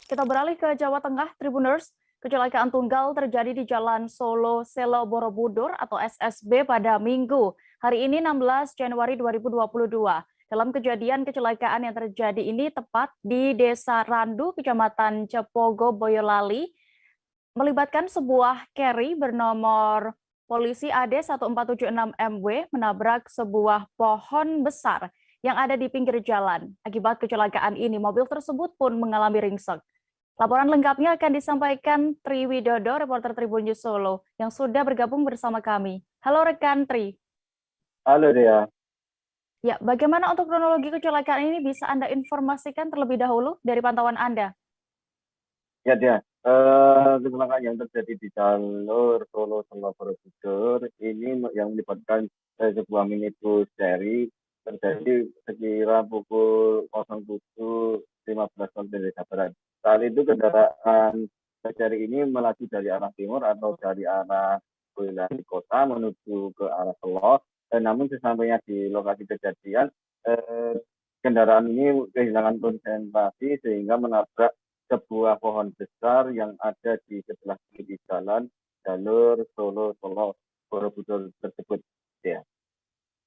Kita beralih ke Jawa Tengah, Tribuners. Kecelakaan tunggal terjadi di Jalan Solo Selo Borobudur atau SSB pada Minggu, hari ini 16 Januari 2022. Dalam kejadian kecelakaan yang terjadi ini tepat di Desa Randu, Kecamatan Cepogo, Boyolali, melibatkan sebuah carry bernomor polisi AD 1476MW menabrak sebuah pohon besar yang ada di pinggir jalan. Akibat kecelakaan ini, mobil tersebut pun mengalami ringsek. Laporan lengkapnya akan disampaikan Tri Widodo, reporter Tribun News Solo, yang sudah bergabung bersama kami. Halo rekan Tri. Halo Dea. Ya, bagaimana untuk kronologi kecelakaan ini bisa Anda informasikan terlebih dahulu dari pantauan Anda? Ya Dea, kecelakaan yang terjadi di jalur Solo Solo Borobudur ini yang melibatkan sebuah minibus seri terjadi sekira pukul 07.15 waktu Indonesia Barat. Saat itu kendaraan seri ini melaju dari arah timur atau dari arah Boyolali kota menuju ke arah Solo. Namun sesampainya di lokasi kejadian, kendaraan ini kehilangan konsentrasi sehingga menabrak sebuah pohon besar yang ada di sebelah kiri jalan jalur Solo Borobudur tersebut. Ya.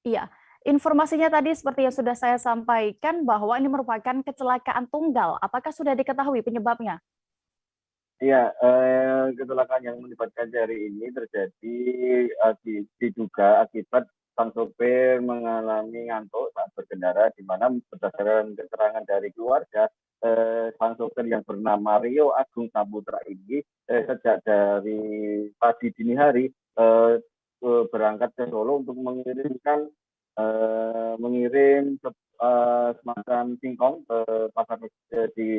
Iya, informasinya tadi seperti yang sudah saya sampaikan bahwa ini merupakan kecelakaan tunggal. Apakah sudah diketahui penyebabnya? Iya, kecelakaan yang melibatkan jari ini terjadi diduga akibat sang sopir mengalami ngantuk saat berkendara, di mana berdasarkan keterangan dari keluarga, sang sopir yang bernama Rio Agung Saputra ini sejak dari pagi dini hari berangkat ke Solo untuk mengirim semacam singkong ke pasar di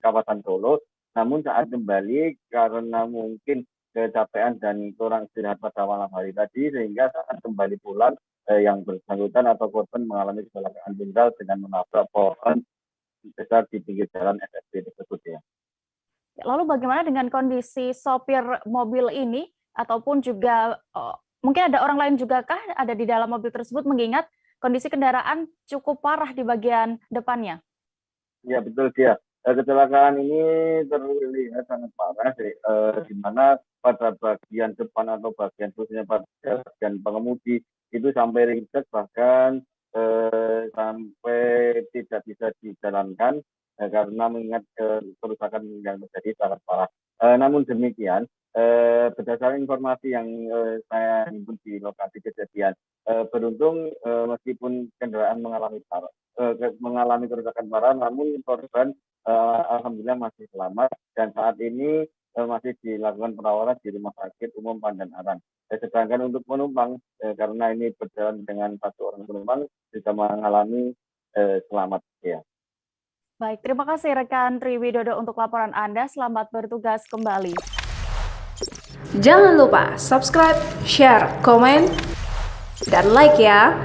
kawasan Solo. Namun saat kembali karena mungkin kecapean dan kurang istirahat pada malam hari tadi, sehingga saat kembali pulang yang bersangkutan atau korban mengalami kecelakaan tunggal dengan menabrak pohon besar di pinggir jalan SSB tersebut ya. Lalu bagaimana dengan kondisi sopir mobil ini ataupun juga mungkin ada orang lain juga kah ada di dalam mobil tersebut mengingat kondisi kendaraan cukup parah di bagian depannya? Ya betul dia. Kecelakaan ini terlihat sangat parah, di mana pada bagian depan atau bagian khususnya pada bagian pengemudi itu sampai ringsek, bahkan sampai tidak bisa dijalankan karena mengingat kerusakan yang terjadi sangat parah. Namun demikian, berdasarkan informasi yang saya himpun di lokasi kejadian, beruntung meskipun kendaraan mengalami kerusakan parah, namun korban alhamdulillah masih selamat dan saat ini masih dilakukan perawatan di Rumah Sakit Umum Pandan Aran. Sedangkan untuk penumpang, karena ini berjalan dengan satu orang penumpang, bisa mengalami selamat. Ya. Baik, terima kasih rekan Tri Widodo untuk laporan Anda. Selamat bertugas kembali. Jangan lupa subscribe, share, komen, dan like ya.